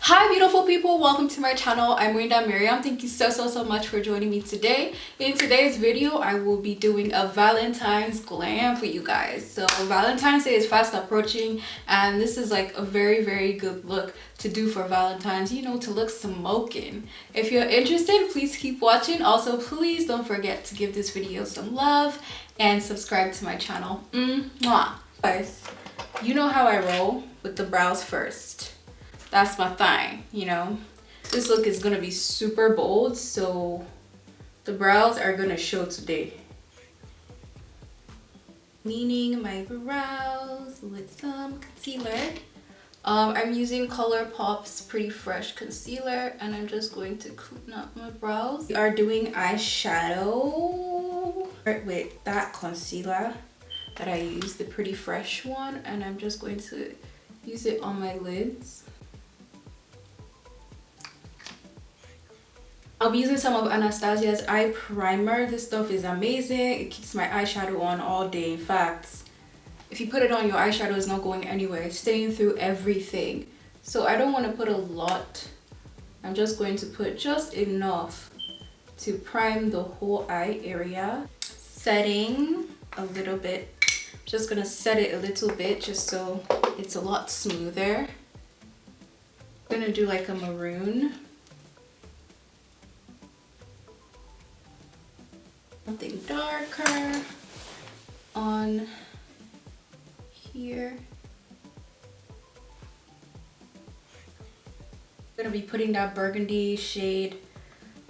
Hi beautiful people, welcome to my channel. I'm Winda Miriam. Thank you so much for joining me today. In today's video, I will be doing a Valentine's glam for you guys. So Valentine's Day is fast approaching and this is like a very good look to do for Valentine's, you know, to look smoking. If you're interested, please keep watching. Also, please don't forget to give this video some love and subscribe to my channel. Mwah. Guys, you know how I roll with the brows first. That's my thing, you know. This look is gonna be super bold, so the brows are gonna show today. Cleaning my brows with some concealer. I'm using ColourPop's Pretty Fresh concealer, and I'm just going to clean up my brows. We are doing eyeshadow with that concealer that I used, the Pretty Fresh one, and I'm just going to use it on my lids. I'll be using some of Anastasia's eye primer. This stuff is amazing. It keeps my eyeshadow on all day. In fact, if you put it on, your eyeshadow is not going anywhere. It's staying through everything. So I don't want to put a lot. I'm just going to put just enough to prime the whole eye area. Setting a little bit. Just gonna set it a little bit just so it's a lot smoother. I'm gonna do like a maroon. Something darker on here. I'm gonna be putting that burgundy shade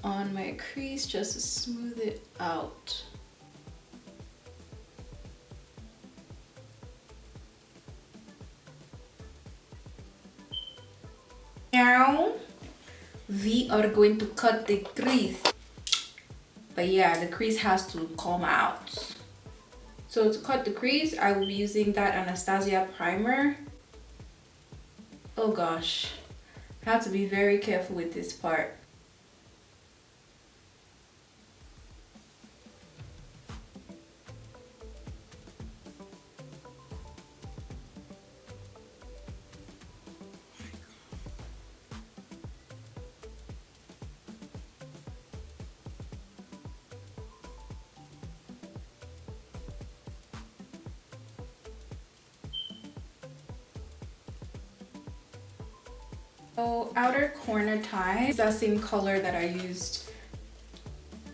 on my crease just to smooth it out. Now we are going to cut the crease. But yeah, the crease has to come out. So to cut the crease, I will be using that Anastasia primer. Oh gosh, I have to be very careful with this part. So outer corner tie is that same color that I used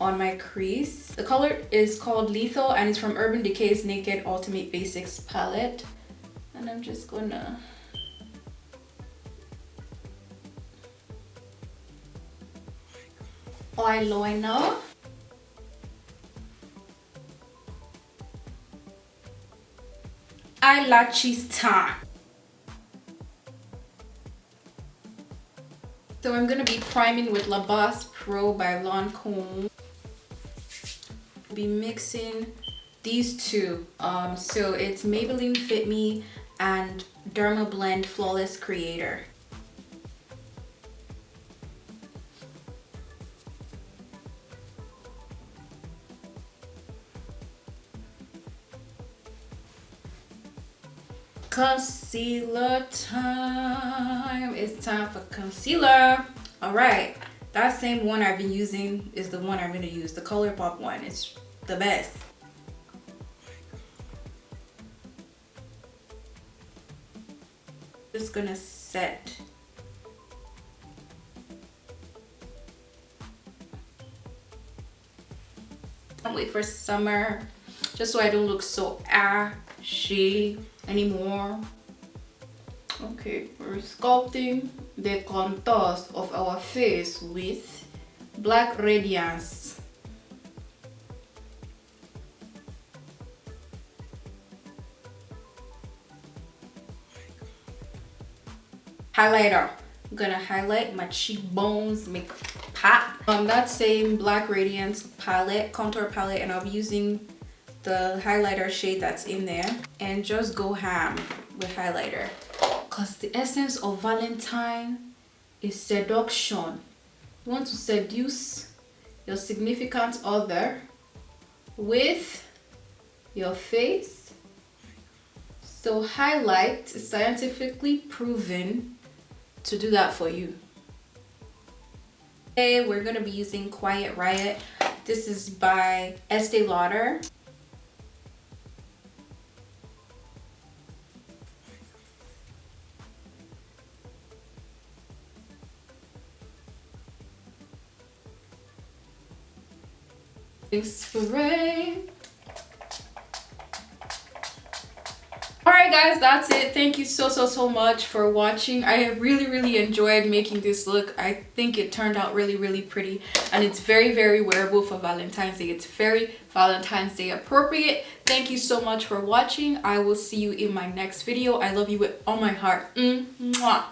on my crease. The color is called Lethal and it's from Urban Decay's Naked Ultimate Basics palette. And I'm just gonna eyeliner. Eyelashes time. So I'm gonna be priming with La Basse Pro by Lancome. Be mixing these two. So it's Maybelline Fit Me and Dermablend Flawless Creator. Concealer time. It's time for concealer. All right, that same one I've been using is the one I'm going to use, the ColourPop one. It's the best. Just gonna set. Can't wait for summer, just so I don't look so ashy anymore. Okay, we're sculpting the contours of our face with Black Radiance. Highlighter. I'm gonna highlight my cheekbones, make pop. That same Black Radiance palette, contour palette, and I'll be using the highlighter shade that's in there and just go ham with highlighter, because the essence of Valentine is seduction. You want to seduce your significant other with your face. So highlight is scientifically proven to do that for you. Today we're gonna be using Quiet Riot. This is by Estee Lauder. Spray. Alright guys, that's it. Thank you so much for watching. I really enjoyed making this look. I think it turned out really pretty, and it's very wearable for Valentine's Day. It's very Valentine's Day appropriate. Thank you so much for watching. I will see you in my next video. I love you with all my heart. Mwah.